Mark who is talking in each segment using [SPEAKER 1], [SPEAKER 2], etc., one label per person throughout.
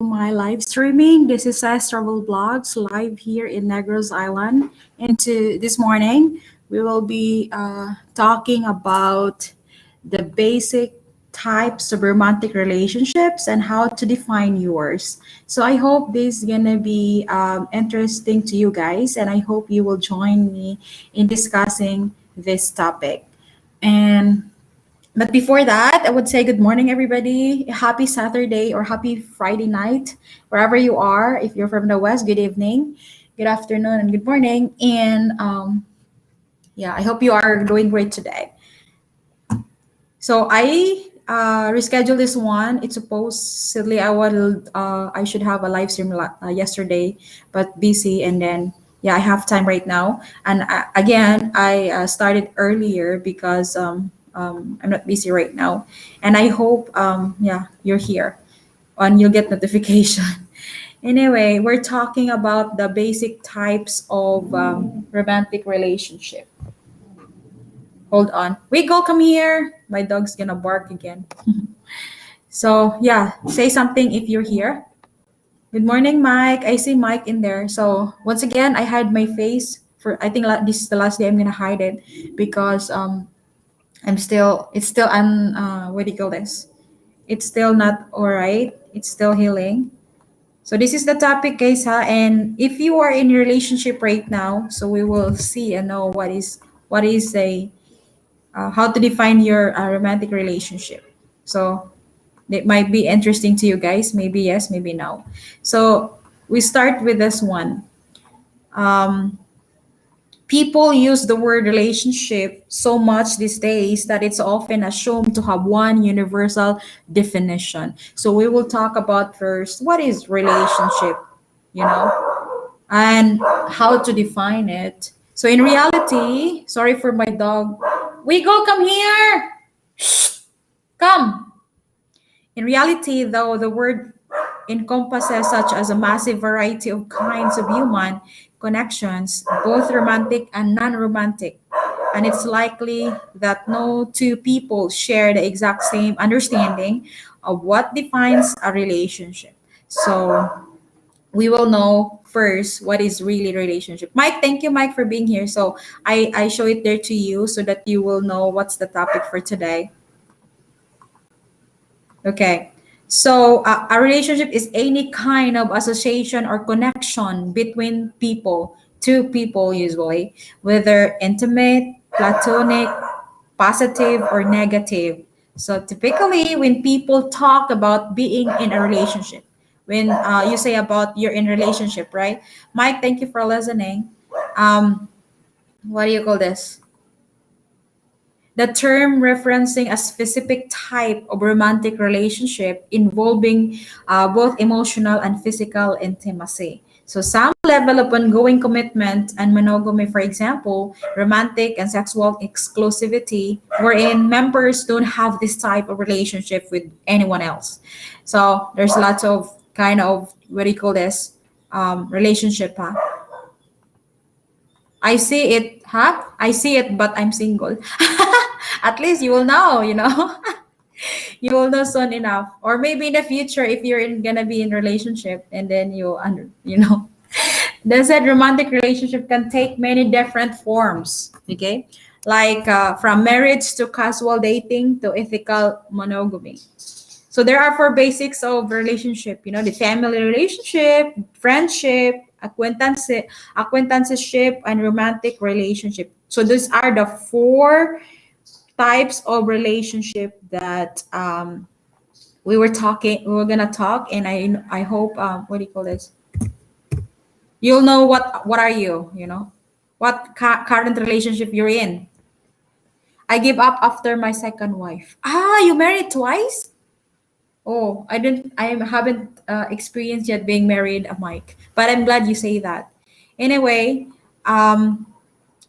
[SPEAKER 1] my live streaming. This is Cess Travel Blogs live here in Negros Island. And this morning, we will be talking about the basic types of romantic relationships and how to define yours. So I hope this is gonna be interesting to you guys, and I hope you will join me in discussing this topic. And but before that, I would say good morning, everybody. Happy Saturday or happy Friday night, wherever you are. If you're from the West, good evening, good afternoon, and good morning. And yeah, I hope you are doing great today. So I rescheduled this one. It's supposedly I should have a live stream yesterday, but busy, and then yeah, I have time right now. And again, I started earlier because I'm not busy right now, and I hope yeah, you're here and you'll get notification. Anyway, we're talking about the basic types of romantic relationship. Hold on. Wiggle, come here. My dog's gonna bark again. So yeah, say something if you're here. Good morning, Mike. I see Mike in there. So once again, I hide my face for I think this is the last day I'm gonna hide it because it's still what do you call this? It's still not all right. It's still healing. So this is the topic, guys, huh? And if you are in a relationship right now, so we will see and know what is a how to define your romantic relationship. So it might be interesting to you guys. Maybe yes, maybe no. So we start with this one. Um, People use the word relationship so much these days that it's often assumed to have one universal definition. So we will talk about first what is relationship, you know, and how to define it. So in reality, sorry for my dog. Wiggle, come here. Come. In reality, though, the word encompasses such as a massive variety of kinds of human connections, both romantic and non-romantic. And it's likely that no two people share the exact same understanding of what defines a relationship. So we will know first what is really relationship. Mike, thank you, Mike, for being here. So I show it there to you so that you will know what's the topic for today. Okay. So a relationship is any kind of association or connection between people, two people usually, whether intimate, platonic, positive, or negative. So typically, when people talk about being in a relationship, when you say about you're in a relationship, right? Mike, thank you for listening. What do you call this? The term referencing a specific type of romantic relationship involving both emotional and physical intimacy. So, some level of ongoing commitment and monogamy, for example, romantic and sexual exclusivity, wherein members don't have this type of relationship with anyone else. So, there's lots of kind of what do you call this relationship, huh? I see it, huh? I see it, but I'm single. At least you will know, you know. You will know soon enough. Or maybe in the future, if you're gonna be in relationship, and then you know. They said romantic relationship can take many different forms. Okay, like from marriage to casual dating to ethical monogamy. So there are four basics of relationship, you know, the family relationship, friendship, acquaintanceship, and romantic relationship. So these are the four types of relationship that we were gonna talk, and I hope what do you call this? You'll know what are you know, what current relationship you're in. I gave up after my second wife. Ah, you married twice? Oh, I haven't experienced yet being married, Mike. But I'm glad you say that. Anyway, um,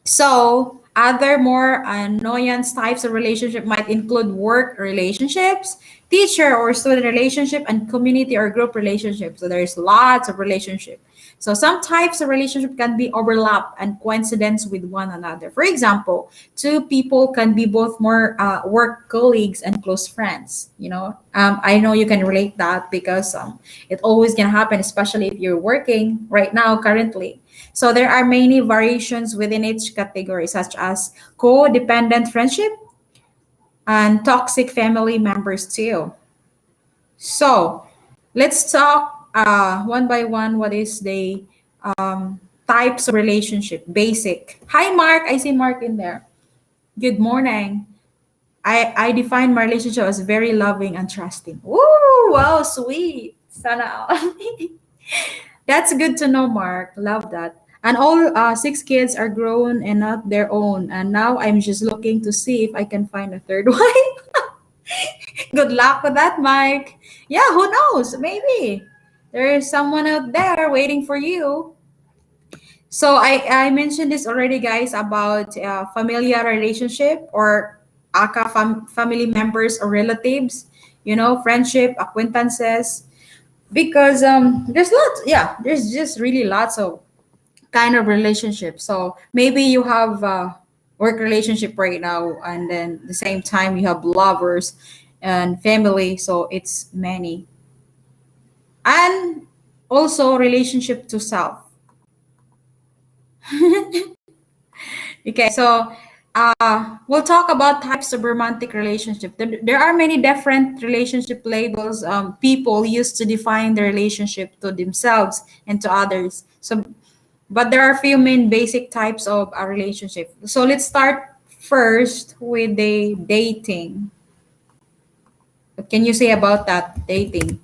[SPEAKER 1] so other more annoyance types of relationship might include work relationships, teacher or student relationship, and community or group relationship. So there's lots of relationship. So some types of relationship can be overlap and coincidence with one another. For example, two people can be both more work colleagues and close friends. I know you can relate that because it always can happen, especially if you're working right now currently. So there are many variations within each category, such as codependent friendship and toxic family members too. So let's talk one by one. What is the types of relationship? Basic. Hi, Mark. I see Mark in there. Good morning. I define my relationship as very loving and trusting. Woo! Wow, sweet. Sana all. That's good to know, Mark. Love that. And all six kids are grown and not their own. And now I'm just looking to see if I can find a third wife. Good luck with that, Mike. Yeah, who knows? Maybe there is someone out there waiting for you. So I mentioned this already, guys, about familiar relationship or family members or relatives, friendship, acquaintances. Because there's lots, yeah, there's just really lots of kind of relationship. So maybe you have a work relationship right now, and then the same time you have lovers and family. So it's many, and also relationship to self. Okay, so we'll talk about types of romantic relationship. There are many different relationship labels people use to define the relationship to themselves and to others. So but there are a few main basic types of a relationship. So let's start first with the dating. What can you say about that dating?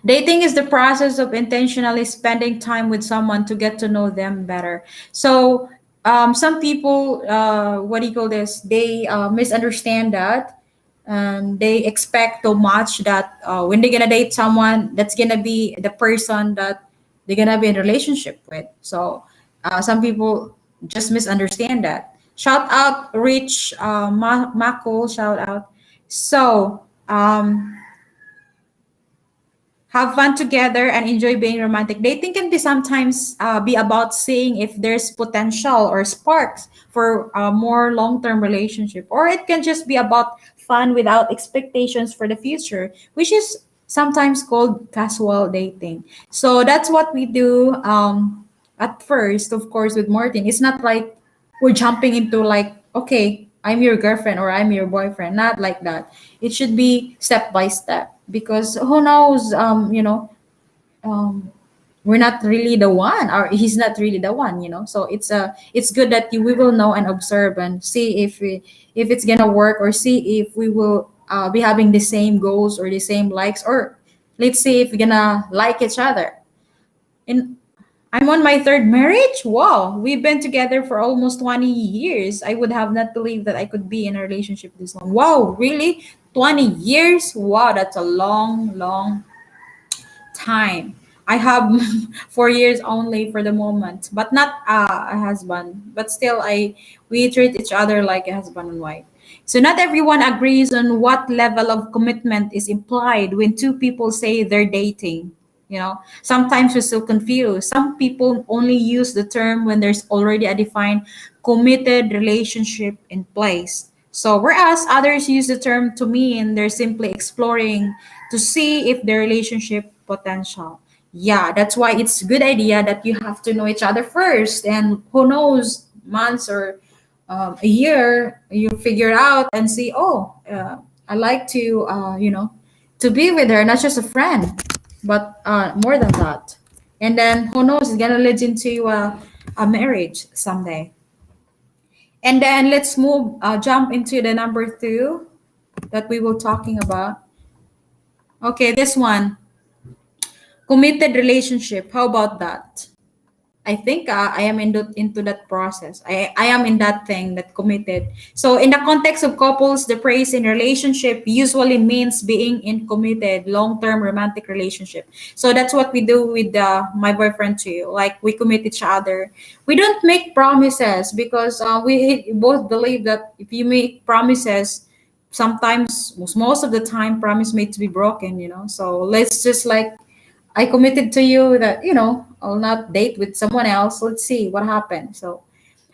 [SPEAKER 1] Dating is the process of intentionally spending time with someone to get to know them better. So some people, what do you call this? They misunderstand that, and they expect too much that when they're gonna date someone, that's gonna be the person that they're gonna be in a relationship with. So some people just misunderstand that. Shout out, Rich Mako. Shout out. So. Have fun together and enjoy being romantic. Dating can be sometimes be about seeing if there's potential or sparks for a more long-term relationship, or it can just be about fun without expectations for the future, which is sometimes called casual dating. So that's what we do at first, of course, with Martin. It's not like we're jumping into like, okay, I'm your girlfriend or I'm your boyfriend. Not like that. It should be step by step, because who knows, um, we're not really the one, or he's not really the one. So it's good that we will know and observe and see if it's gonna work, or see if we will be having the same goals or the same likes, or let's see if we're gonna like each other. And I'm on my third marriage. Wow, we've been together for almost 20 years. I would have not believed that I could be in a relationship this long. Wow, really? 20 years? Wow, that's a long, long time. I have 4 years only for the moment, but not a husband. But still, we treat each other like a husband and wife. So not everyone agrees on what level of commitment is implied when two people say they're dating. Sometimes we're still confused. Some people only use the term when there's already a defined committed relationship in place. So whereas others use the term to mean they're simply exploring to see if their relationship potential. Yeah, that's why it's a good idea that you have to know each other first, and who knows, months or a year, you figure out and see, oh, I like to, to be with her, not just a friend, but more than that. And then who knows, it's gonna lead into a marriage someday. And then let's jump into the number two that we were talking about. Okay, this one, committed relationship. How about that? I think I am into that process. I am in that thing that committed. So in the context of couples, the praise in relationship usually means being in committed long-term romantic relationship. So that's what we do with my boyfriend too. Like we commit each other. We don't make promises because we both believe that if you make promises, sometimes most of the time promise made to be broken. So let's just like I committed to you that, I'll not date with someone else. Let's see what happens. So,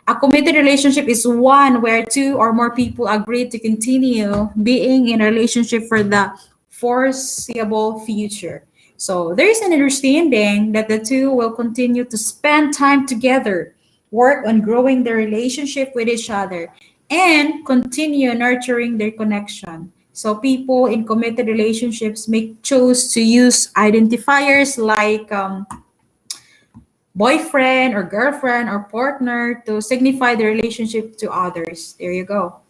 [SPEAKER 1] a committed relationship is one where two or more people agree to continue being in a relationship for the foreseeable future. So, there is an understanding that the two will continue to spend time together, work on growing their relationship with each other, and continue nurturing their connection. So people in committed relationships may choose to use identifiers like boyfriend or girlfriend or partner to signify the relationship to others. There you go.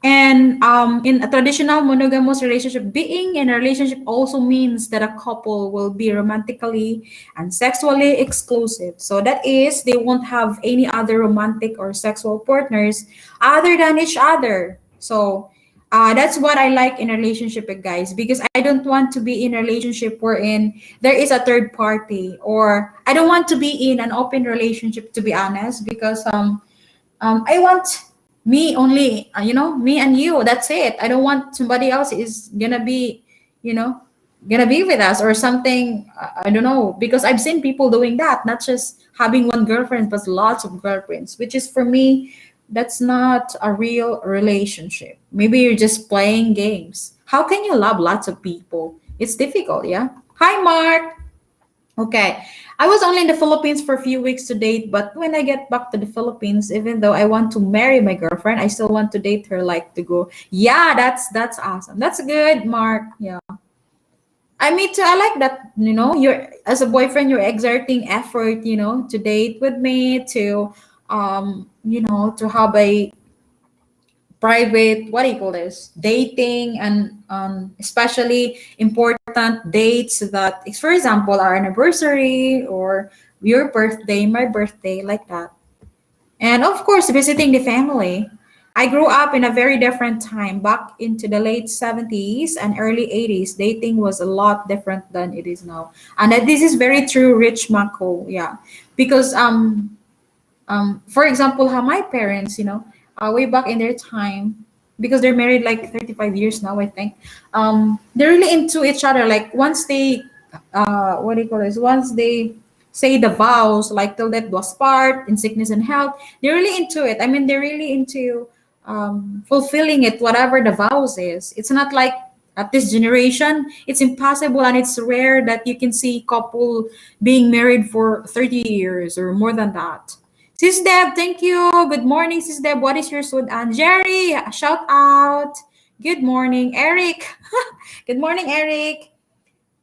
[SPEAKER 1] And in a traditional monogamous relationship, being in a relationship also means that a couple will be romantically and sexually exclusive. So that is, they won't have any other romantic or sexual partners other than each other. So that's what I like in a relationship, guys, because I don't want to be in a relationship wherein there is a third party, or I don't want to be in an open relationship, to be honest, because I want me only, me and you. That's it. I don't want somebody else is you know, gonna be with us or something. I don't know, because I've seen people doing that, not just having one girlfriend, but lots of girlfriends, which is for me, that's not a real relationship. Maybe you're just playing games. How can you love lots of people? It's difficult, yeah. Hi, Mark. Okay. I was only in the Philippines for a few weeks to date, but when I get back to the Philippines, even though I want to marry my girlfriend, I still want to date her, like to go. Yeah, that's awesome. That's good, Mark. Yeah. I mean, too, I like that, you're as a boyfriend, you're exerting effort, to date with me, to have a private, what do you call this, dating, and especially important dates that, for example, our anniversary or your birthday, my birthday, like that. And of course, visiting the family. I grew up in a very different time, back into the late 70s and early 80s. Dating was a lot different than it is now. And this is very true, Rich Mako. Yeah. Because for example, how my parents, way back in their time, because they're married like 35 years now, I think, they're really into each other. Like once they, what do you call this? Once they say the vows, like till death do us part, in sickness and health, they're really into it. I mean, they're really into fulfilling it, whatever the vows is. It's not like at this generation, it's impossible and it's rare that you can see couple being married for 30 years or more than that. Sis Deb, thank you. Good morning, Sis Deb. What is your food? And Jerry, shout out. Good morning, Eric. Good morning, Eric.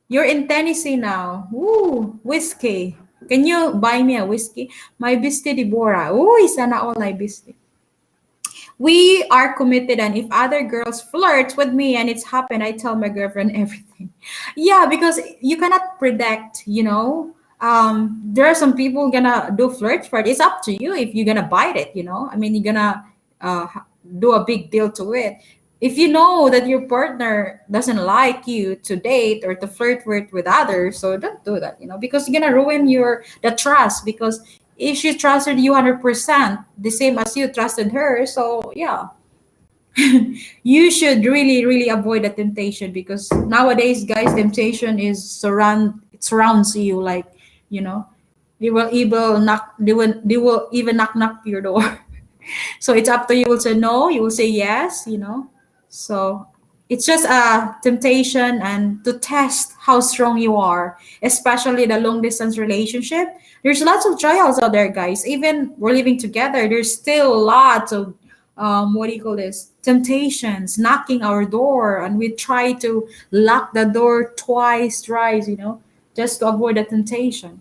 [SPEAKER 1] You're in Tennessee now. Ooh, whiskey. Can you buy me a whiskey? My bestie Deborah. Ooh, isa na all my bestie. We are committed, and if other girls flirt with me and it's happened, I tell my girlfriend everything. Yeah, because you cannot predict, there are some people gonna do flirt. It's up to you if you're gonna bite it, I mean, you're gonna do a big deal to it. If you know that your partner doesn't like you to date or to flirt with others, so don't do that, because you're gonna ruin the trust, because if she trusted you 100%, the same as you trusted her. So yeah, you should really, really avoid the temptation, because nowadays, guys, temptation is it surrounds you, like, you know, they will even knock your door. So it's up to you. You will say no, you will say yes. So it's just a temptation and to test how strong you are, especially the long distance relationship. There's lots of trials out there, guys. Even we're living together, there's still lots of what do you call this, temptations knocking our door, and we try to lock the door twice, thrice, just to avoid the temptation.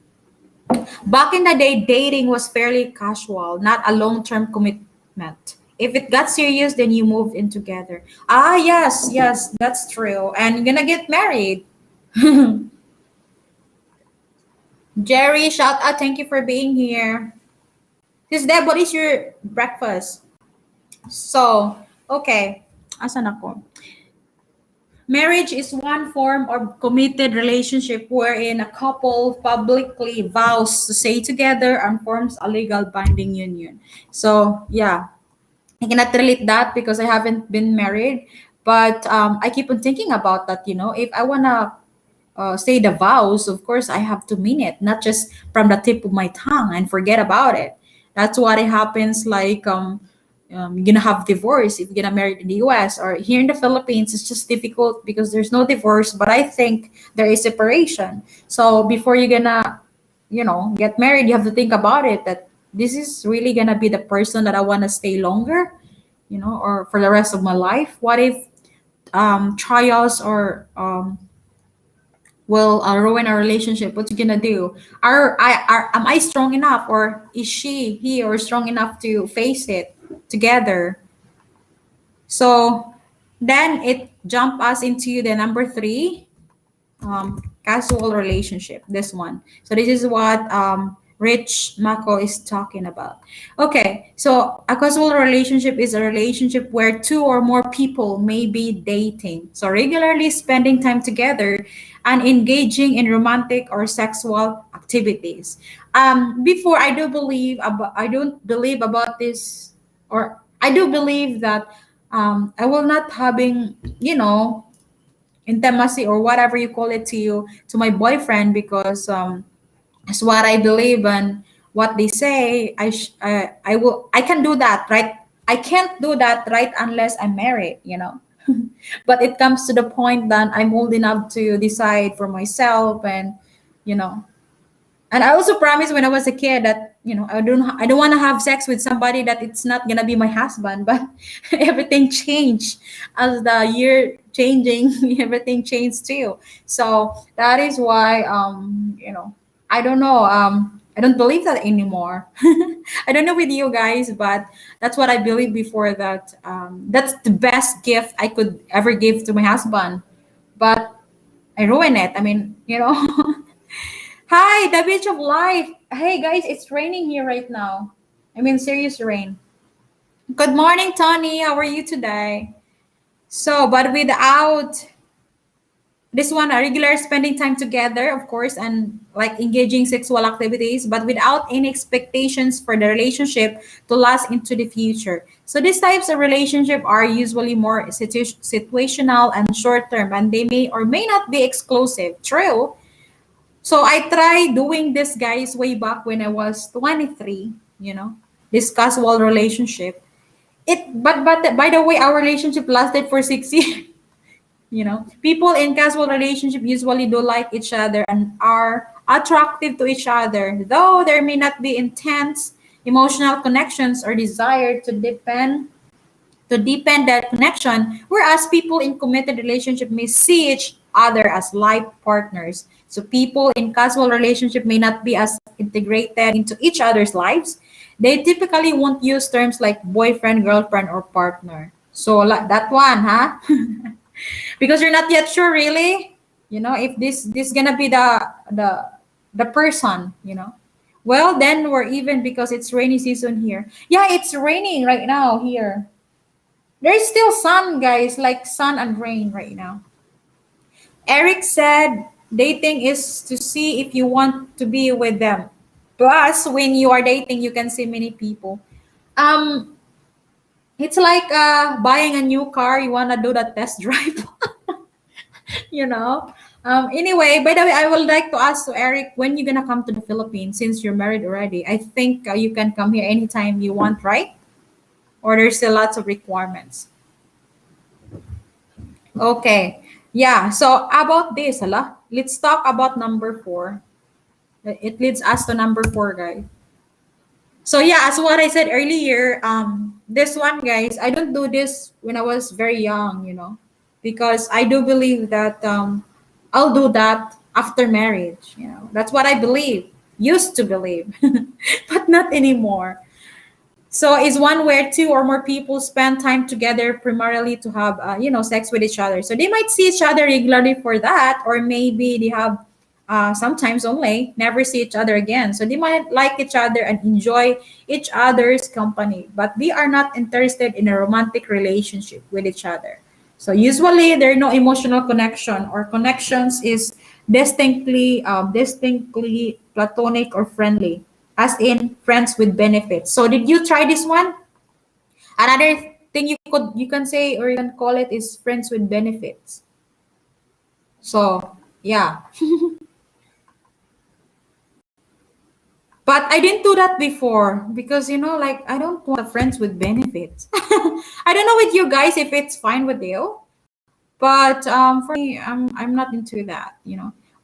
[SPEAKER 1] Back in the day, dating was fairly casual, not a long-term commitment. If it got serious, then you move in together. Ah, yes, yes, that's true. And you're gonna get married. Jerry, shout out. Thank you for being here. Sis Deb, what is your breakfast? So, okay. Asan ako? Marriage is one form of committed relationship wherein a couple publicly vows to stay together and forms a legal binding union. So, yeah, I cannot relate that because I haven't been married, but I keep on thinking about that. If I wanna say the vows, of course I have to mean it, not just from the tip of my tongue and forget about it. That's what it happens. Like you're gonna have divorce if you're gonna marry in the U.S. or here in the Philippines. It's just difficult because there's no divorce, but I think there is separation. So before you're gonna, get married, you have to think about it that this is really gonna be the person that I want to stay longer, or for the rest of my life. What if trials or will ruin our relationship? What's he gonna do? Am I strong enough, or is he or strong enough to face it together? So then it jump us into the number three, casual relationship. This one. So this is what Rich Mako is talking about. Okay, so a casual relationship is a relationship where two or more people may be dating. So regularly spending time together and engaging in romantic or sexual activities. Before I don't believe about this, or I do believe that I will not having, intimacy or whatever you call it to my boyfriend because it's what I believe and what they say. I can do that, right? I can't do that, right, unless I'm married. But it comes to the point that I'm old enough to decide for myself, you know and I also promised when I was a kid that I don't want to have sex with somebody that it's not gonna be my husband. But everything changed as the year changing. Everything changed too. So that is why I don't know. I don't believe that anymore. I don't know with you guys, but that's what I believe before. That's the best gift I could ever give to my husband. But I ruin it. I mean, Hi, the beach of life. Hey guys, it's raining here right now. I mean, serious rain. Good morning, Tony. How are you today? So, but without this one, a regular spending time together, of course, and like engaging sexual activities, but without any expectations for the relationship to last into the future. So, these types of relationship are usually more situational and short term, and they may or may not be exclusive. True. So I tried doing this, guys, way back when I was 23, this casual relationship. But by the way, our relationship lasted for 6 years. People in casual relationship usually do like each other and are attractive to each other, though there may not be intense emotional connections or desire to deepen that connection, whereas people in committed relationship may see each other as life partners. So people in casual relationship may not be as integrated into each other's lives. They typically won't use terms like boyfriend, girlfriend, or partner. So like that one, huh? Because you're not yet sure, really. If this gonna be the person. Well, then we're even because it's rainy season here. Yeah, it's raining right now here. There's still sun, guys, like sun and rain right now. Eric said dating is to see if you want to be with them. Plus, when you are dating, you can see many people. Um, it's like buying a new car. You wanna do that test drive, you know. Anyway, by the way, I would like to ask to Eric when you gonna come to the Philippines since you're married already. I think you can come here anytime you want, right? Or there's still lots of requirements. Okay. Yeah. So about this, hala, let's talk about number four. It leads us to number four, guys. So yeah, as what I said earlier, this one, guys, I don't do this when I was very young, because I do believe that I'll do that after marriage. That's what I believe, used to believe, but not anymore. So is one where two or more people spend time together primarily to have, sex with each other. So they might see each other regularly for that, or maybe they have sometimes only, never see each other again. So they might like each other and enjoy each other's company, but they are not interested in a romantic relationship with each other. So usually there are no emotional connection, or connections is distinctly platonic or friendly, as in friends with benefits. So did you try this one? Another thing you can say or you can call it is friends with benefits. So yeah. But I didn't do that before because like I don't want a friends with benefits. I don't know with you guys if it's fine with you, but for me, I'm not into that.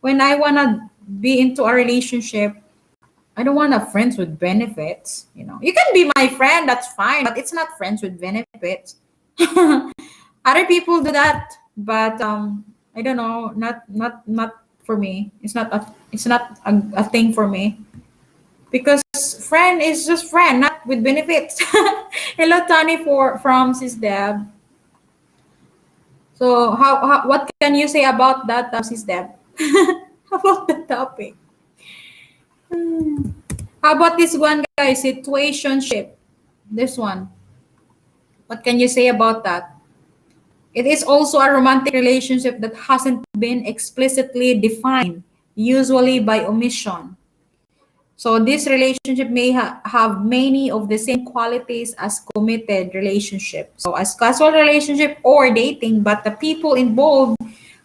[SPEAKER 1] When I wanna be into a relationship, I don't want a friends with benefits. You can be my friend, that's fine, but it's not friends with benefits. Other people do that, but I don't know, not for me. It's not a thing for me. Because friend is just friend, not with benefits. Hello, Tani from Sis Deb. So what can you say about that, Sis Deb? About the topic. How about this one, guys? Situationship. This one. What can you say about that? It is also a romantic relationship that hasn't been explicitly defined, usually by omission. So this relationship may have many of the same qualities as committed relationship. So as casual relationship or dating, but the people involved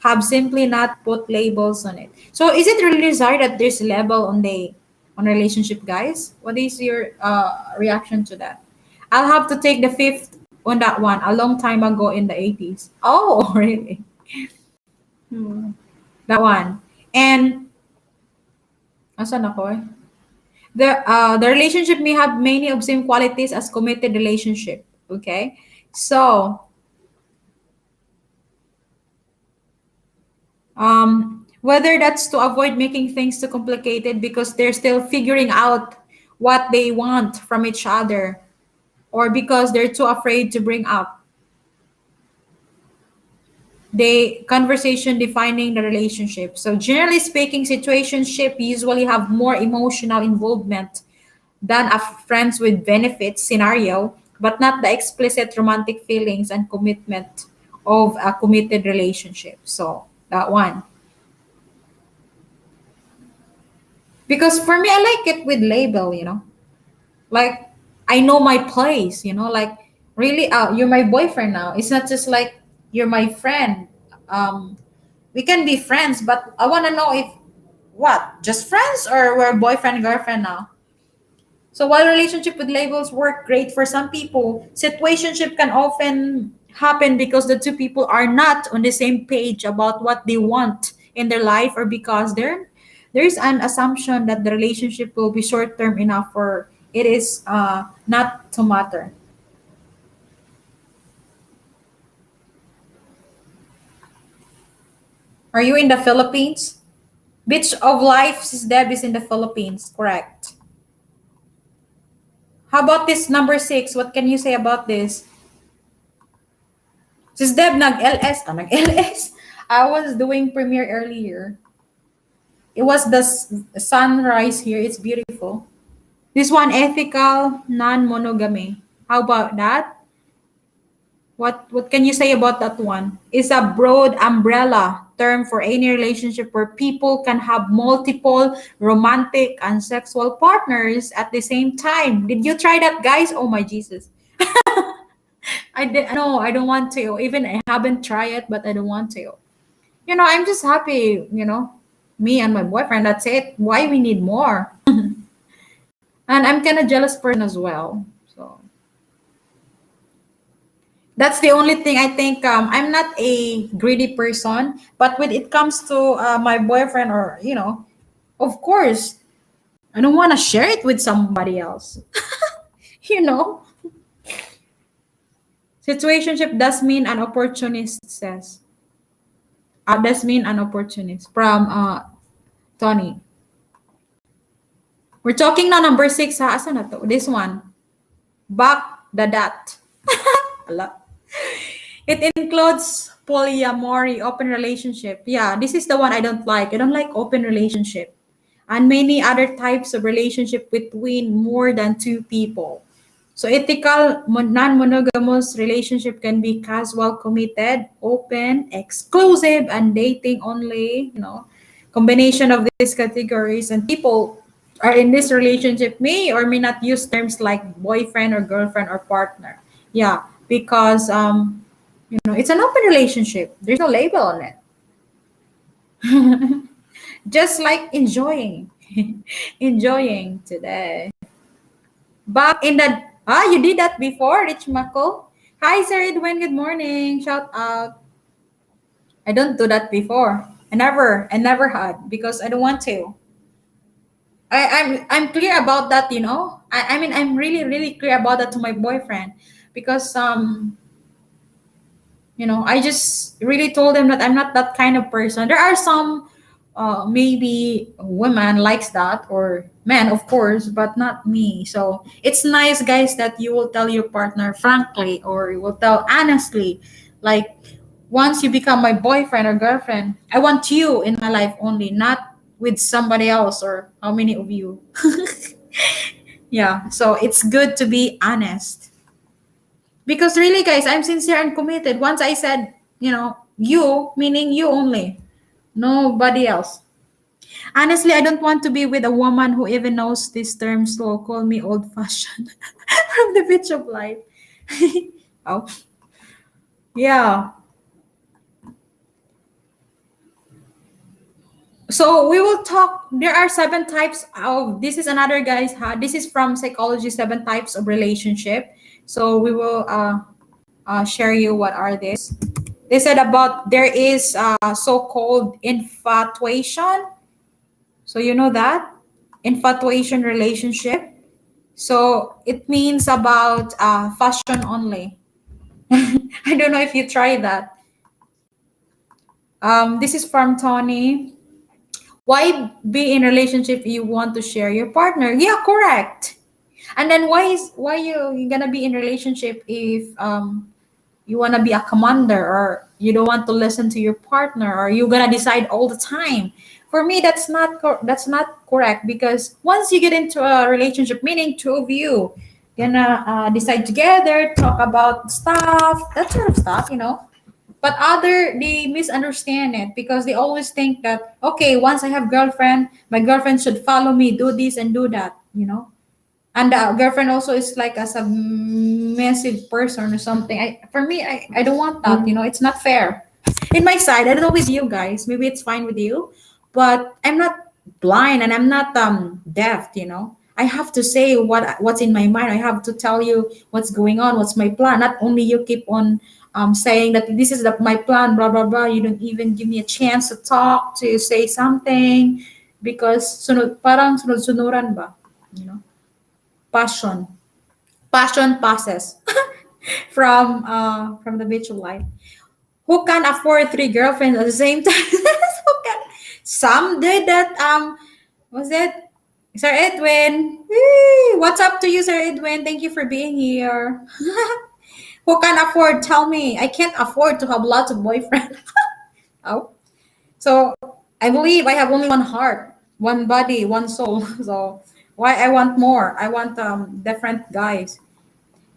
[SPEAKER 1] have simply not put labels on it. So is it really desired that there's label on relationship, guys? What is your reaction to that? I'll have to take the fifth on that one a long time ago in the 80s. Oh, really? That one. And asan ako eh? The relationship may have many of same qualities as committed relationship. Okay, so whether that's to avoid making things too complicated because they're still figuring out what they want from each other, or because they're too afraid to bring up the conversation defining the relationship. So generally speaking, situationship usually have more emotional involvement than a friends with benefits scenario, but not the explicit romantic feelings and commitment of a committed relationship. So that one. Because for me, I like it with label. Like I know my place. Like really, you're my boyfriend now. It's not just like you're my friend. Um, we can be friends, but I want to know if what, just friends or we're boyfriend girlfriend now. So while relationship with labels work great for some people, situationship can often happen because the two people are not on the same page about what they want in their life, or because there's an assumption that the relationship will be short term enough for it is not to matter. Are you in the Philippines? Beach of Life, Sis Deb is in the Philippines, correct? How about this number six? What can you say about this? Sis Deb, nag-LS. Nag-LS. I was doing premiere earlier. It was the sunrise here. It's beautiful. This one, ethical non-monogamy. How about that? What can you say about that one? It's a broad umbrella term for any relationship where people can have multiple romantic and sexual partners at the same time. Did you try that, guys? Oh my Jesus. I did. No, I don't want to. Even I haven't tried it, but I don't want to. I'm just happy. Me and my boyfriend, that's it. Why we need more? And I'm kind of jealous person as well. So that's the only thing I think. I'm not a greedy person, but when it comes to my boyfriend, or of course, I don't want to share it with somebody else. you know, Situationship does mean an opportunist, says. Does mean an opportunist from Tony. We're talking now number six, ha? Asa na to? This one. Back the dot. Ala. It includes Polyamory, open relationship. Yeah, this is the one I don't like. I don't like open relationship. And many other types of relationship between more than two people. So ethical non-monogamous relationship can be casual, committed, open, exclusive, and dating only, combination of these categories, and people are in this relationship may or may not use terms like boyfriend or girlfriend or partner. Yeah, because it's an open relationship. There's no label on it. Just like enjoying, enjoying today. Back in the you did that before, Rich Mako. Hi, Sir Edwin. Good morning. Shout out. I don't do that before. I never had because I don't want to. I'm clear about that. I mean, I'm really really clear about that to my boyfriend because I just really told him that I'm not that kind of person. There are some maybe women likes that, or men of course, but not me. So it's nice, guys, that you will tell your partner frankly, or you will tell honestly, like, once you become my boyfriend or girlfriend, I want you in my life only, not with somebody else or how many of you. Yeah, so it's good to be honest. Because really, guys, I'm sincere and committed. Once I said, you, meaning you only, nobody else. Honestly, I don't want to be with a woman who even knows these terms, so call me old fashioned from the beach of life. Oh, yeah. So we will talk. There are seven types of. This is another, guys. This is from psychology. Seven types of relationship. So we will share you what are these. They said about there is so-called infatuation. So you know that infatuation relationship. So it means about fashion only. I don't know if you try that. This is from Tony. Why be in relationship if you want to share your partner? Yeah, correct. And then why you gonna be in relationship if you want to be a commander, or you don't want to listen to your partner, or you're gonna decide all the time? For me, that's not correct, because once you get into a relationship, meaning two of you gonna decide together, talk about stuff, that sort of stuff. But other, they misunderstand it because they always think that, okay, once I have girlfriend, my girlfriend should follow me, do this and do that. And the girlfriend also is like a submissive person or something. For me, I don't want that. It's not fair. In my side, I don't know with you guys. Maybe it's fine with you, but I'm not blind and I'm not deaf. I have to say what's in my mind. I have to tell you what's going on, what's my plan. Not only you keep on saying that this is my plan, blah blah blah. You don't even give me a chance to talk, to say something, because parang sunod-sunuran ba, passion. Passion passes from the beach of life. Who can afford three girlfriends at the same time? Who can? Some did that. Was it Sir Edwin? Whee! What's up to you, Sir Edwin? Thank you for being here. Who can afford? Tell me. I can't afford to have lots of boyfriends. Oh, so I believe I have only one heart, one body, one soul. So why I want more? I want different guys.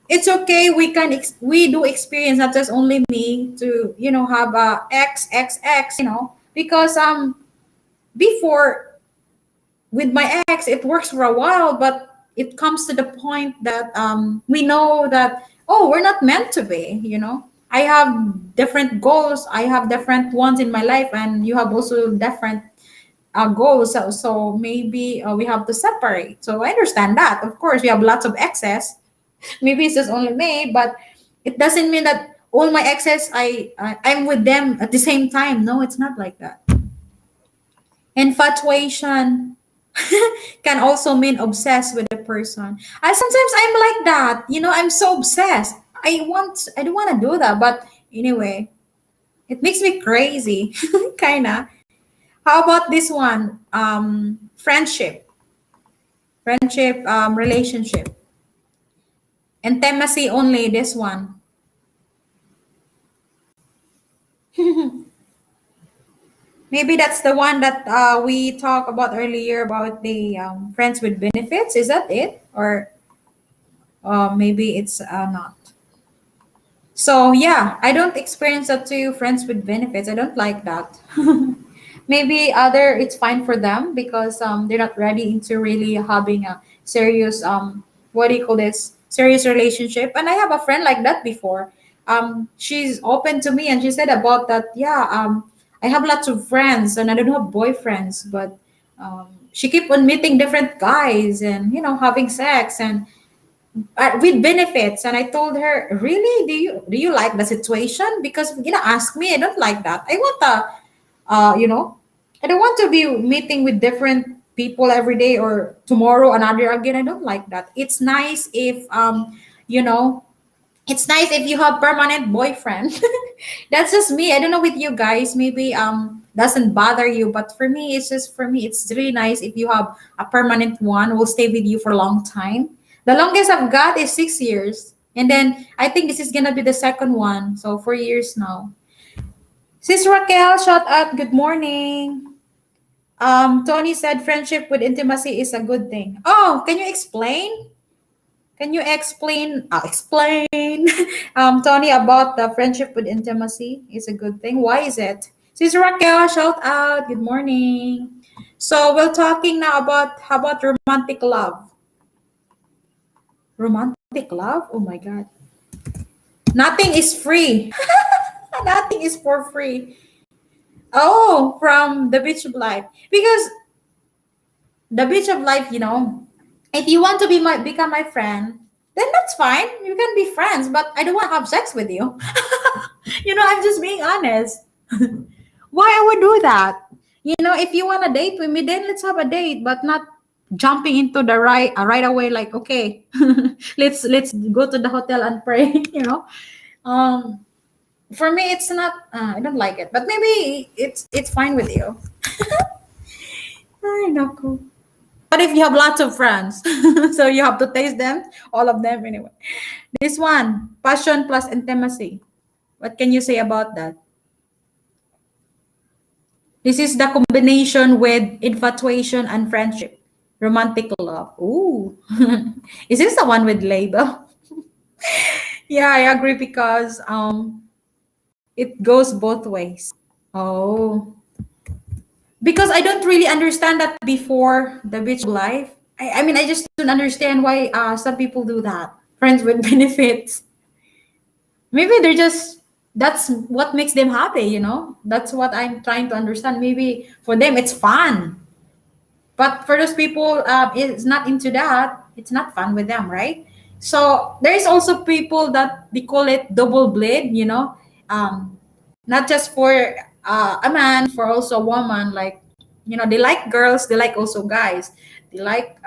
[SPEAKER 1] It's okay, we do experience, not just only me, to have a x because before, with my ex, it works for a while, but it comes to the point that we know that, oh, we're not meant to be. I have different goals, I have different ones in my life, and you have also different goals. So maybe we have to separate. So I understand that. Of course, we have lots of excess. Maybe it's just only me, but it doesn't mean that all my exes I'm with them at the same time. No, it's not like that. Infatuation can also mean obsessed with a person. I sometimes I'm like that. I'm so obsessed. I don't want to do that, but anyway, it makes me crazy, kinda. How about this one? Friendship, relationship, intimacy only. This one. Maybe that's the one that we talked about earlier about the friends with benefits. Is that it? Or maybe it's not. So yeah, I don't experience that too. Friends with benefits. I don't like that. Maybe other it's fine for them because they're not ready into really having a serious what do you call this serious relationship. And I have a friend like that before. She's open to me and she said about that. Yeah, I have lots of friends and I don't have boyfriends, but she keep on meeting different guys and having sex and with benefits. And I told her, really, do you like the situation? Because ask me, I don't like that. I want I don't want to be meeting with different people every day or tomorrow another again. I don't like that. It's nice if you know it's nice if you have permanent boyfriend. That's just me. I don't know with you guys. Maybe doesn't bother you, but for me, it's just for me. It's really nice if you have a permanent one who will stay with you for a long time. The longest I've got is 6 years, and then I think this is gonna be the second one. So 4 years now. Sis Raquel, shout out. Good morning. Tony said friendship with intimacy is a good thing. Oh, can you explain? Can you explain? I'll explain, Tony, about the friendship with intimacy is a good thing. Why is it? Sister Raquel, shout out. Good morning. So we're talking now about how about romantic love. Romantic love? Oh my God. Nothing is free. Nothing is for free. Oh, from the beach of life. Because the beach of life, if you want to become my friend, then that's fine. You can be friends, but I don't want to have sex with you. I'm just being honest. Why I would do that? If you want a date with me, then let's have a date, but not jumping into the right away. Like, okay, let's go to the hotel and pray. Um, for me, it's not. I don't like it, but maybe it's fine with you. Ay, naku. But if you have lots of friends, so you have to taste them, all of them anyway. This one, passion plus intimacy. What can you say about that? This is the combination with infatuation and friendship. Romantic love. Ooh. Is this the one with label? Yeah, I agree because it goes both ways. Oh. Because I don't really understand that before the beach life. I mean, I just don't understand why some people do that. Friends with benefits. Maybe they're just, that's what makes them happy. That's what I'm trying to understand. Maybe for them, it's fun. But for those people it's not into that, it's not fun with them, right? So there's also people that they call it double blade. Um, Not just for a man, for also a woman. Like, they like girls, they like also guys. They like,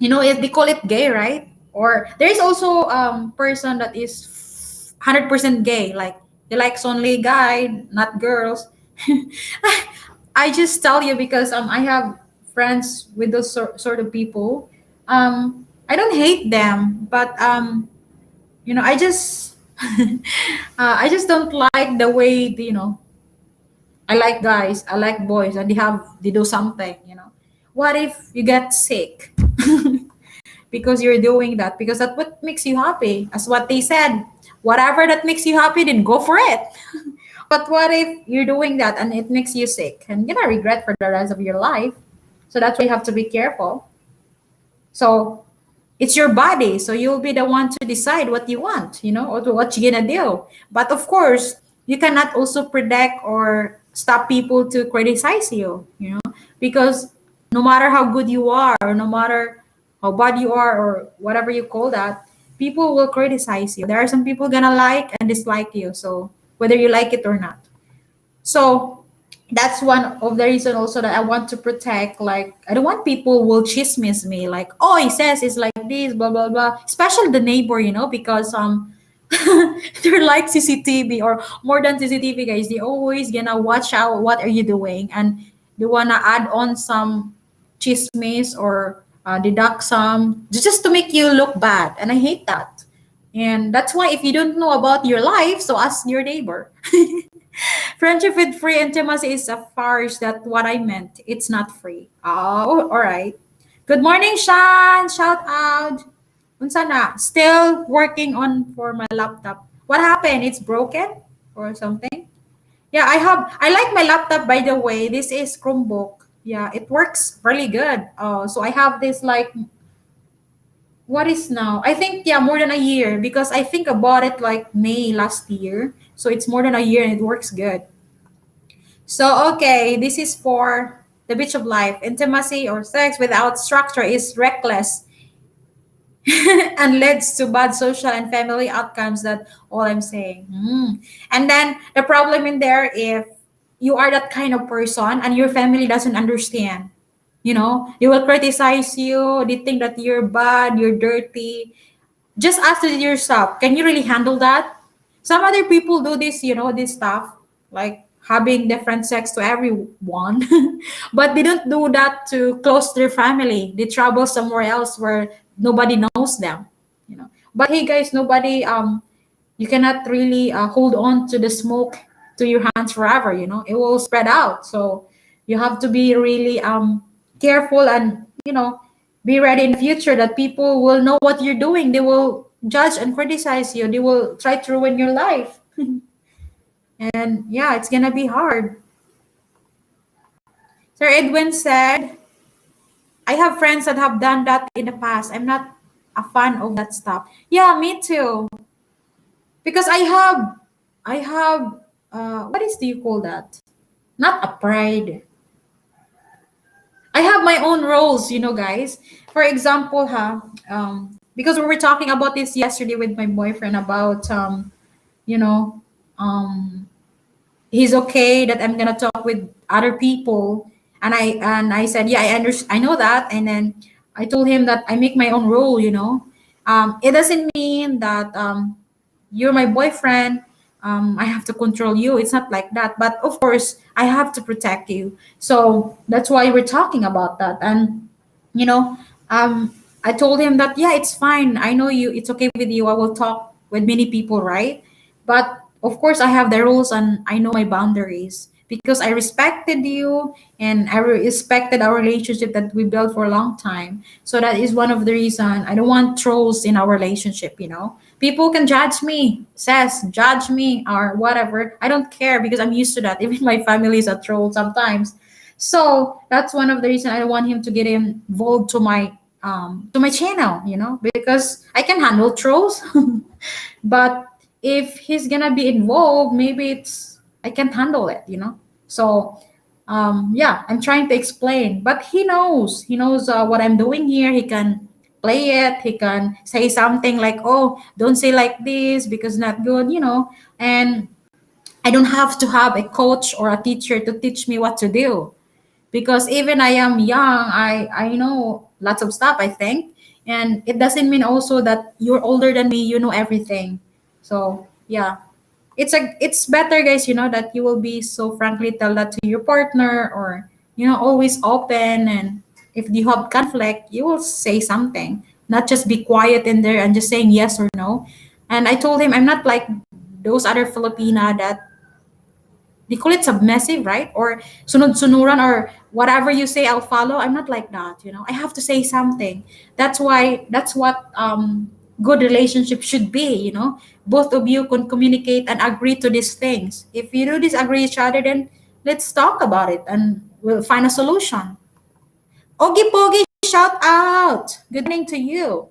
[SPEAKER 1] if they call it gay, right? Or there's also person that is 100% gay, like he likes only guy, not girls. I just tell you because I have friends with those sort of people. I don't hate them, but I just I just don't like the way I like guys, I like boys, and they do something. What if you get sick because you're doing that? Because that's what makes you happy. As what they said, whatever that makes you happy, then go for it. But what if you're doing that and it makes you sick and you're gonna regret for the rest of your life? So that's why you have to be careful. So it's your body, so you'll be the one to decide what you want, or what you're gonna do. But of course, you cannot also predict or stop people to criticize you, because no matter how good you are, or no matter how bad you are, or whatever you call that, people will criticize you. There are some people gonna like and dislike you, so whether you like it or not. So that's one of the reason also that I want to protect. Like, I don't want people will chismis me like, oh, he says it's like this, blah blah blah. Especially the neighbor, because they're like CCTV, or more than CCTV, guys. They always gonna watch out what are you doing, and they wanna add on some chismis or deduct some just to make you look bad, and I hate that. And that's why if you don't know about your life, so ask your neighbor. Friendship with free intimacy is a farce. That's what I meant. It's not free. Oh, all right. Good morning, Sean. Shout out. Unsa na? Still working on for my laptop. What happened? It's broken or something? Yeah, I like my laptop by the way. This is Chromebook. Yeah, it works really good. So I have this like what is now? I think yeah, more than a year because I think I bought it like May last year. So it's more than a year and it works good. So okay, this is for the beach of life. Intimacy or sex without structure is reckless and leads to bad social and family outcomes. That all I'm saying. And then the problem in there if you are that kind of person and your family doesn't understand. They will criticize you. They think that you're bad, you're dirty. Just ask it yourself, can you really handle that? Some other people do this, this stuff, like having different sex to everyone, but they don't do that to close their family. They travel somewhere else where nobody knows them. But hey, guys, nobody, you cannot really hold on to the smoke to your hands forever. It will spread out. So you have to be really careful and be ready in the future that people will know what you're doing. They will judge and criticize you. They will try to ruin your life. And yeah, it's gonna be hard. Sir Edwin said, I have friends that have done that in the past. I'm not a fan of that stuff. Yeah, me too. Because I have what is do you call that? Not a pride. I have my own roles, guys. For example, because we were talking about this yesterday with my boyfriend about you know, um he's okay that I'm gonna talk with other people, and I said, yeah, I know that, and then I told him that I make my own rule. It doesn't mean that you're my boyfriend. I have to control you. It's not like that. But of course, I have to protect you. So that's why we're talking about that. And you know, I told him that yeah, it's fine. I know you. It's okay with you. I will talk with many people, right? But of course, I have the rules and I know my boundaries because I respected you and I respected our relationship that we built for a long time. So that is one of the reason I don't want trolls in our relationship. People can judge me, says judge me or whatever. I don't care because I'm used to that. Even my family is a troll sometimes. So that's one of the reason I don't want him to get involved to my channel, because I can handle trolls. But if he's gonna be involved, maybe I can't handle it. So yeah, I'm trying to explain, but he knows what I'm doing here. He can play it. He can say something like, "Oh, don't say like this because not good." And I don't have to have a coach or a teacher to teach me what to do because even I am young, I know lots of stuff, I think. And it doesn't mean also that you're older than me, you know everything. So yeah, it's better, guys, that you will be so frankly tell that to your partner, or always open. And if you have conflict, you will say something, not just be quiet in there and just saying yes or no. And I told him I'm not like those other Filipina that they call it submissive, right? Or sunod-sunuran, or whatever you say, I'll follow. I'm not like that. I have to say something. That's what good relationship should be. Both of you can communicate and agree to these things. If you do disagree each other, then let's talk about it and we'll find a solution. Ogie Pogi, shout out. Good morning to you.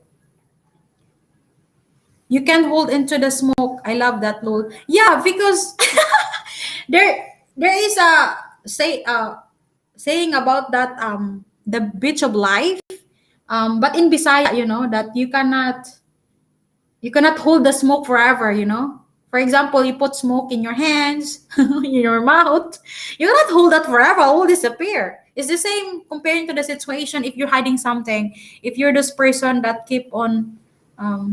[SPEAKER 1] You can hold into the smoke. I love that, lol. Yeah, because there is a saying about that the beach of life, but in Bisaya, that you cannot hold the smoke forever. For example, you put smoke in your hands, in your mouth. You cannot hold that forever. It will disappear. It's the same comparing to the situation if you're hiding something. If you're this person that keep on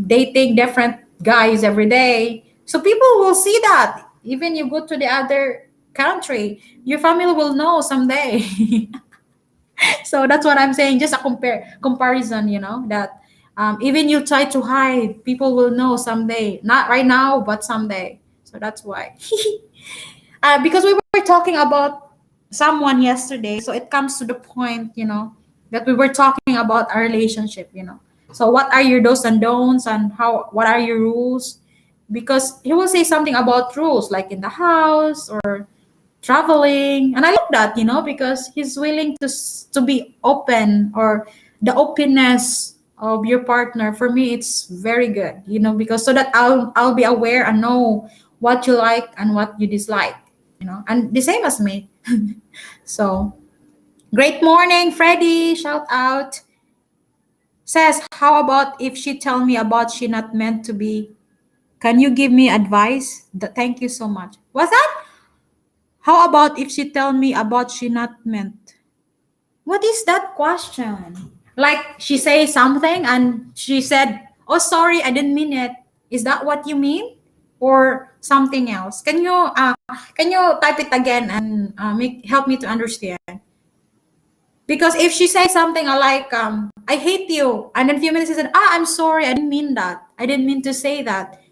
[SPEAKER 1] dating different guys every day, so people will see that. Even you go to the other country, your family will know someday. So that's what I'm saying. Just a comparison, that Even you try to hide, people will know someday. Not right now, but someday. So that's why. Because we were talking about someone yesterday, so it comes to the point, that we were talking about our relationship. So what are your do's and don'ts, and what are your rules? Because he will say something about rules, like in the house or traveling, and I like that, because he's willing to be open, or the openness of your partner. For me, it's very good, because so that I'll be aware and know what you like and what you dislike, and the same as me. So great morning, Freddie, shout out. Says, how about if she tell me about she not meant to be, can you give me advice? Thank you so much. What's that? How about if she tell me about she not meant? What is that question? Like she say something and she said, "Oh, sorry, I didn't mean it." Is that what you mean, or something else? Can you type it again and help me to understand? Because if she say something like, "I hate you," and then a few minutes she said, "I'm sorry, I didn't mean that. I didn't mean to say that."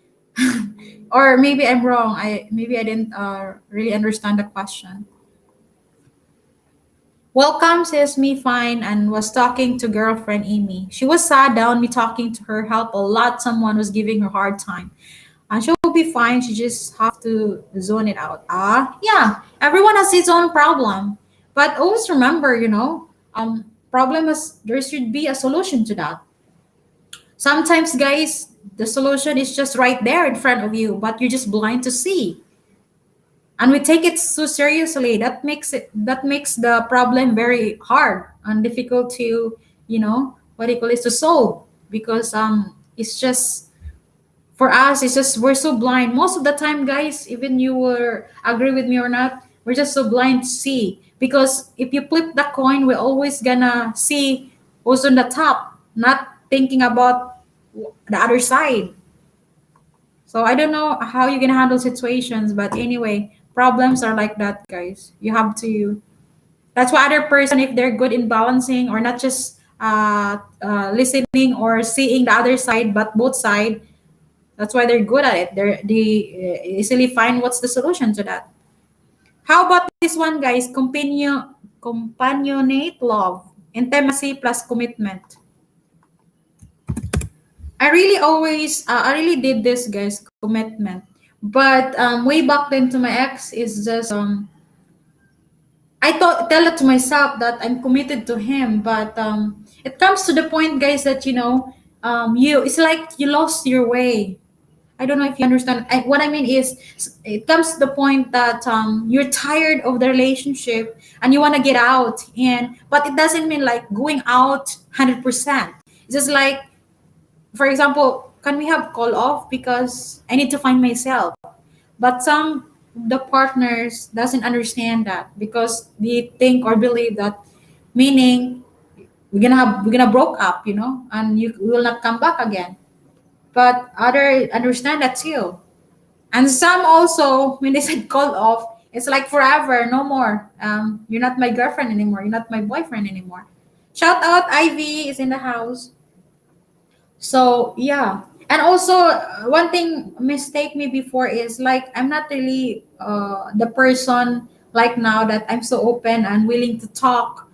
[SPEAKER 1] Or maybe I'm wrong. I didn't really understand the question. Welcome, says me fine, and was talking to girlfriend Amy. She was sad down, me talking to her, help a lot. Someone was giving her hard time. And she'll be fine. She just have to zone it out. Yeah, everyone has his own problem. But always remember, problem is there should be a solution to that. Sometimes, guys, the solution is just right there in front of you, but you're just blind to see, and we take it so seriously. That makes the problem very hard and difficult to, what do you call it, to solve. Because it's just, for us, it's just we're so blind most of the time, guys. Even you will agree with me or not, we're just so blind to see. Because if you flip the coin, we're always gonna see who's on the top, not thinking about the other side. So I don't know how you can handle situations, but anyway, problems are like that, guys. You have to. That's why other person, if they're good in balancing, or not just listening or seeing the other side, but both side. That's why they're good at it. They easily find what's the solution to that. How about this one, guys? Companionate love, intimacy plus commitment. I really did this, guys, commitment. But way back then to my ex is just, tell it to myself that I'm committed to him, but it comes to the point, guys, that it's like you lost your way. I don't know if you understand. What I mean is, it comes to the point that you're tired of the relationship and you want to get out, but it doesn't mean like going out 100%. It's just like, for example, can we have call off because I need to find myself? But some the partners doesn't understand that, because they think or believe that, meaning we're gonna broke up, and you will not come back again. But other understand that too. And some also, when they said call off, it's like forever, no more. You're not my girlfriend anymore. You're not my boyfriend anymore. Shout out Ivy is in the house. So yeah, and also one thing mistake me before is like I'm not really the person like now that I'm so open and willing to talk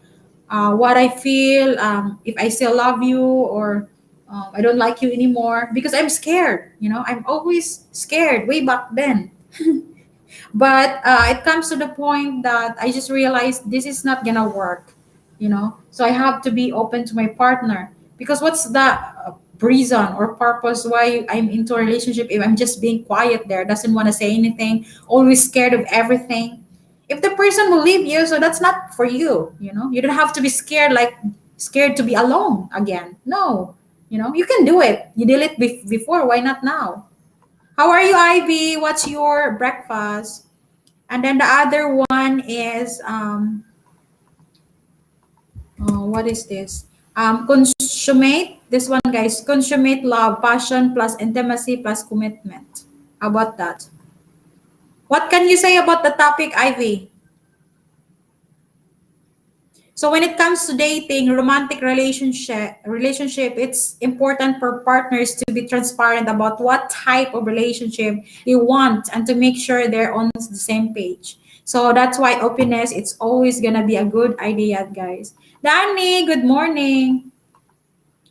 [SPEAKER 1] what I feel, if I still love you, or I don't like you anymore, because I'm scared. I'm always scared way back then. But it comes to the point that I just realized this is not gonna work. So I have to be open to my partner, because what's the reason or purpose why I'm into a relationship if I'm just being quiet there, doesn't want to say anything, always scared of everything? If the person will leave you, so that's not for you. You don't have to be scared, like scared to be alone again. No, you can do it. You did it before, why not now? How are you, Ivy? What's your breakfast? And then the other one is what is this? Consummate. This one, guys. Consummate love, passion plus intimacy plus commitment. How about that? What can you say about the topic, Ivy? So when it comes to dating, romantic relationship, it's important for partners to be transparent about what type of relationship they want and to make sure they're on the same page. So that's why openness, it's always gonna be a good idea, guys. Danny, good morning.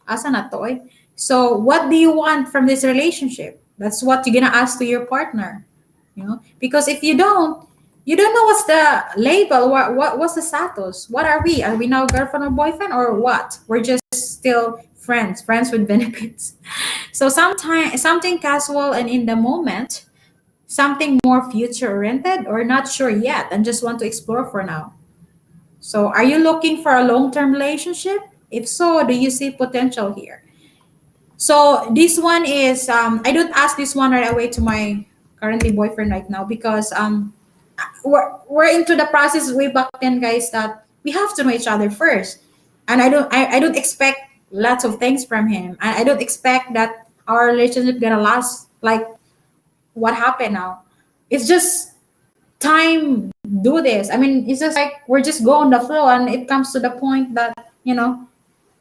[SPEAKER 1] Asa na to eh? So what do you want from this relationship? That's what you're gonna ask to your partner. Because if you don't know what's the label, what's the status, what are we now, girlfriend or boyfriend, or what, we're just still friends with benefits. So sometimes something casual and in the moment, something more future oriented, or not sure yet and just want to explore for now. So are you looking for a long-term relationship? If so, do you see potential here? So this one is, I don't ask this one right away to my currently boyfriend right now, because we're into the process way back then, guys, that we have to know each other first. And I don't expect lots of things from him. I don't expect that our relationship gonna last like what happened now. It's just time do this. I mean, it's just like we're just go on the flow, and it comes to the point that,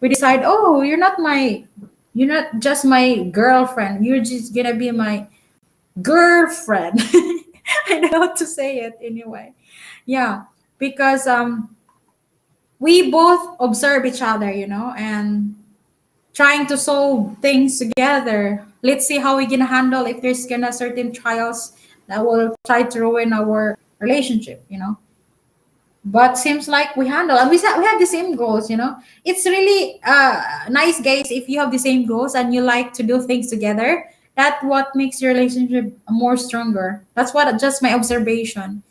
[SPEAKER 1] we decide, oh, you're not just my girlfriend, you're just gonna be my girlfriend. I don't know how to say it anyway. Yeah, because we both observe each other, and trying to solve things together. Let's see how we gonna handle if there's gonna certain trials that will try to ruin our relationship. But seems like we handle, and we have the same goals. It's really nice, guys, if you have the same goals and you like to do things together. That what makes your relationship more stronger. That's what just my observation.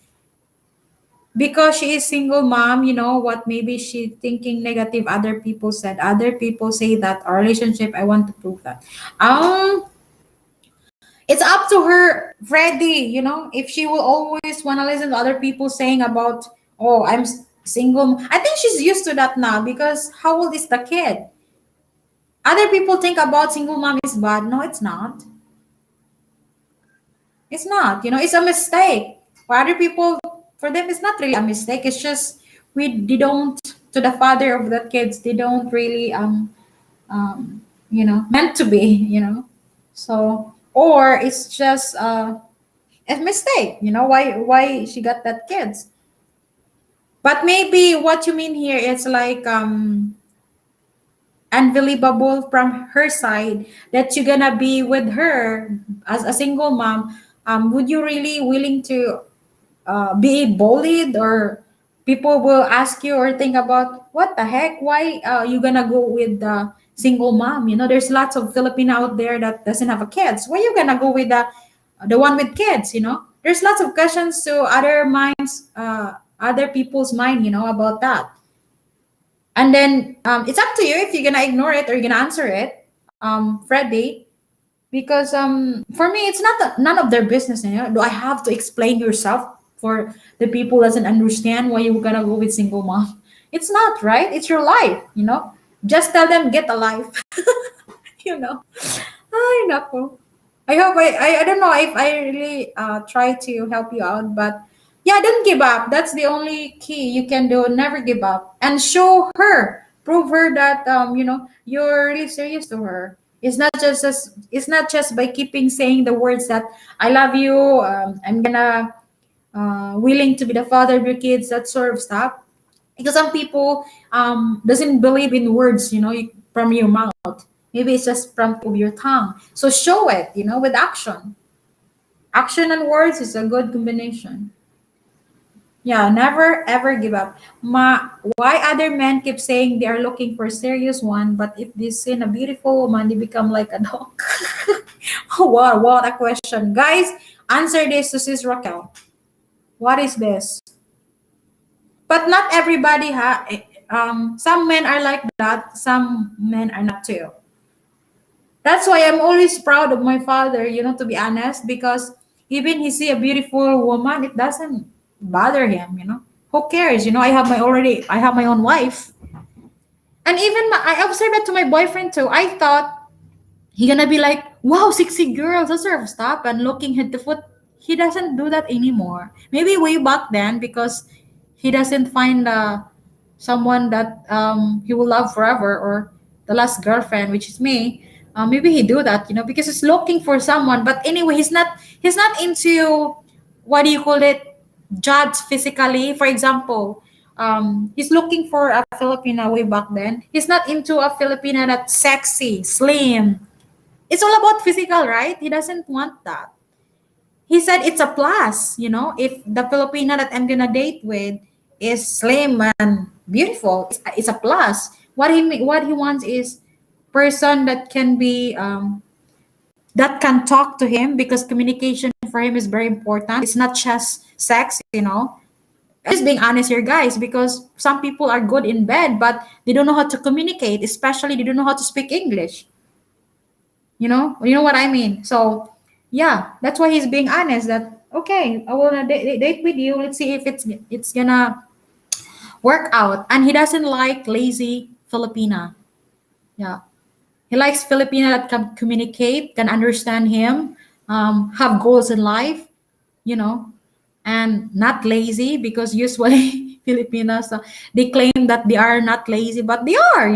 [SPEAKER 1] Because she is single mom, you know what, maybe she thinking negative, other people say that our relationship, I want to prove that. um it's up to her, Freddie, if she will always want to listen to other people saying about, oh, single. I think she's used to that now, because how old is the kid? Other people think about single mom is bad. No, it's not. It's not. It's a mistake. For other people, for them, it's not really a mistake. It's just they don't, to the father of the kids, they don't really meant to be. So, or it's just a mistake. Why she got that kids. But maybe what you mean here is like unbelievable from her side that you're gonna be with her as a single mom. Would you really willing to be bullied, or people will ask you or think about what the heck, why you gonna go with the single mom? There's lots of Filipino out there that doesn't have a kids. Why you gonna go with the one with kids? There's lots of questions to other minds, other people's mind, about that. And then it's up to you if you're gonna ignore it or you're gonna answer it, Freddie. Because for me, it's not none of their business. Do I have to explain yourself for the people doesn't understand why you're gonna go with single mom? It's not right. It's your life. Just tell them get a life. you know. Ay, nako. I hope I don't know if I really try to help you out, but yeah, don't give up. That's the only key you can do. Never give up, and show her, prove her that you're really serious to her. It's not just by keeping saying the words that I love you. I'm gonna willing to be the father of your kids. That sort of stuff. Because some people doesn't believe in words, from your mouth. Maybe it's just from your tongue. So show it, with action. Action and words is a good combination. Yeah, never ever give up. Why other men keep saying they are looking for a serious one, but if they see a beautiful woman, they become like a dog? What a question. Guys, answer this to Sis Raquel. What is this? But not everybody some men are like that, some men are not too. That's why I'm always proud of my father, to be honest, because even he see a beautiful woman, it doesn't bother him. Who cares? I have my own wife. And even I observed that to my boyfriend too. I thought he gonna be like, wow, sexy girl, that sort of stuff, and looking head to foot. He doesn't do that anymore. Maybe way back then, because he doesn't find someone that he will love forever, or the last girlfriend, which is me. Maybe he do that, because he's looking for someone. But anyway, he's not into, what do you call it, judge physically. For example, he's looking for a Filipina way back then. He's not into a Filipina that's sexy, slim. It's all about physical, right? He doesn't want that. He said it's a plus, if the Filipina that I'm gonna date with is slim and beautiful, it's a plus. What he wants is person that can be that can talk to him, because communication for him is very important. It's not just sex. I'm just being honest here, guys, because some people are good in bed, but they don't know how to communicate, especially they don't know how to speak English. You know what I mean. So yeah, that's why he's being honest, that okay, I will date with you, let's see if it's gonna work out. And he doesn't like lazy Filipina. Yeah, he likes Filipina that can communicate, can understand him, have goals in life, you know and not lazy, because usually Filipinas, they claim that they are not lazy, but they are.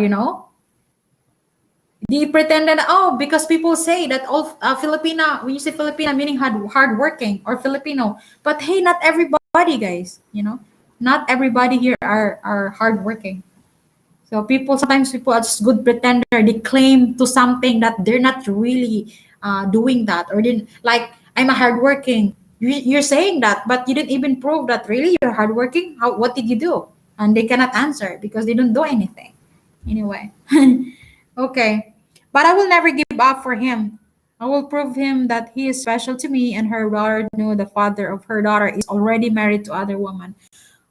[SPEAKER 1] They pretended, oh, because people say that all Filipina, when you say Filipina, meaning hardworking or Filipino. But hey, not everybody, guys. Not everybody here are hardworking. So sometimes people are just good pretender. They claim to something that they're not really doing that, or didn't like. I'm a hardworking. You're saying that, but you didn't even prove that really you're hardworking. What did you do? And they cannot answer because they don't do anything. Anyway. Okay. But I will never give up for him. I will prove him that he is special to me, and her daughter knew the father of her daughter is already married to other woman.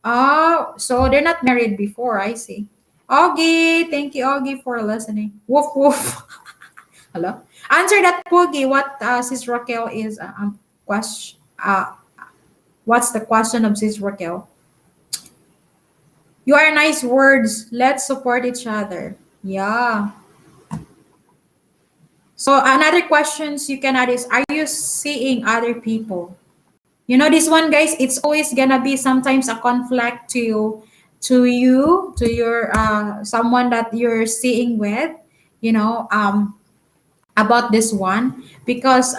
[SPEAKER 1] Oh, so they're not married before, I see. Augie, thank you, Augie, for listening. Woof woof. Hello. Answer that, Poogie. What Sis Raquel is question? What's the question of Sis Raquel? You are nice words. Let's support each other. Yeah. So another questions you can add is, are you seeing other people? This one, guys, it's always gonna be sometimes a conflict to your someone that you're seeing with, about this one, because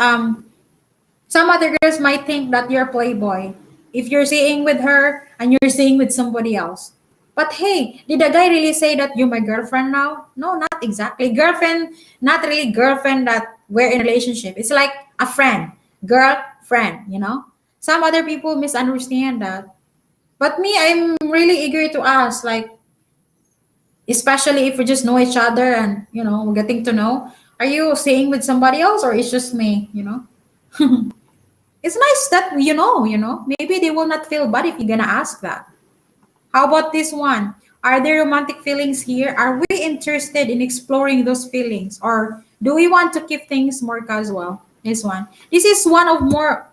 [SPEAKER 1] some other girls might think that you're a playboy if you're seeing with her and you're seeing with somebody else. But hey, did the guy really say that you're my girlfriend now? No, not exactly. Girlfriend, not really girlfriend that we're in a relationship. It's like a friend, girlfriend. Some other people misunderstand that. But me, I'm really eager to ask, like, especially if we just know each other and, we're getting to know. Are you staying with somebody else, or it's just me? It's nice that maybe they will not feel bad if you're gonna ask that. How about this one? Are there romantic feelings here? Are we interested in exploring those feelings, or do we want to keep things more casual? This one. This is one of more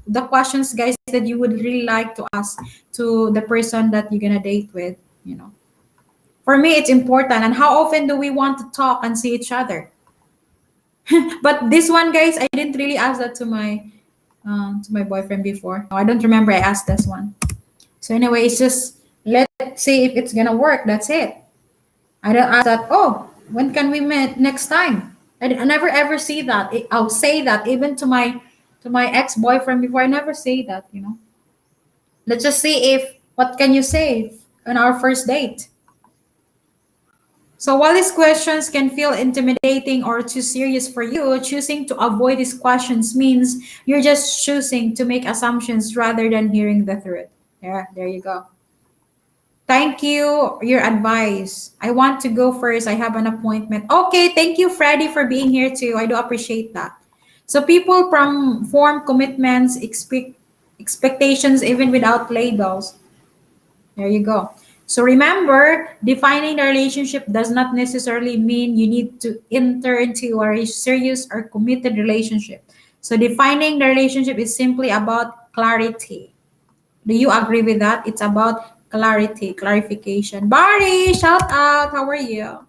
[SPEAKER 1] the questions, guys, that you would really like to ask to the person that you're gonna date with. For me, it's important. And how often do we want to talk and see each other? But this one, guys, I didn't really ask that to my boyfriend before. No, I don't remember I asked this one. So anyway, it's just let's see if it's gonna work. That's it. I don't ask that. Oh, when can we meet next time? I never ever see that. I'll say that even to my ex boyfriend before. I never say that. Let's just see if what can you say on our first date. So while these questions can feel intimidating or too serious for you, choosing to avoid these questions means you're just choosing to make assumptions rather than hearing the truth. Yeah, there you go. Thank you, your advice. I want to go first. I have an appointment. Okay, thank you, Freddie, for being here too. I do appreciate that. So people form commitments, expectations even without labels. There you go. So remember, defining the relationship does not necessarily mean you need to enter into a serious or committed relationship. So defining the relationship is simply about clarity. Do you agree with that? It's about clarity, clarification. Barry, shout out. How are you?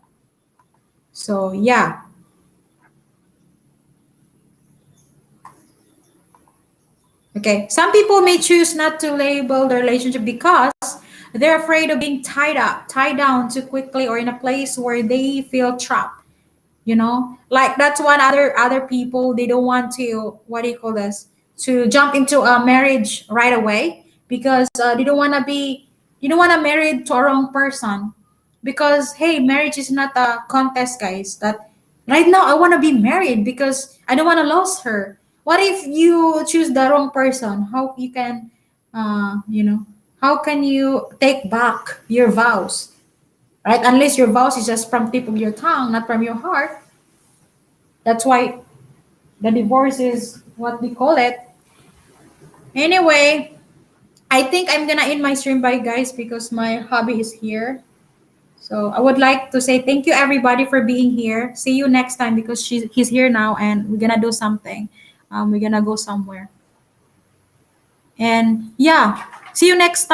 [SPEAKER 1] So yeah. Okay. Some people may choose not to label the relationship because They're afraid of being tied up, tied down too quickly, or in a place where they feel trapped. Like that's what other people, they don't want to, what do you call this, to jump into a marriage right away, because they don't want to be, you don't want to marry to a wrong person. Because hey, marriage is not a contest, guys, that right now I want to be married because I don't want to lose her. What if you choose the wrong person? How you can, how can you take back your vows, right? Unless your vows is just from tip of your tongue, not from your heart. That's why the divorce is what we call it. Anyway, I think I'm gonna end my stream by, guys, because my hubby is here. So I would like to say thank you everybody for being here. See you next time, because he's here now and we're gonna do something. We're gonna go somewhere. And yeah, see you next time.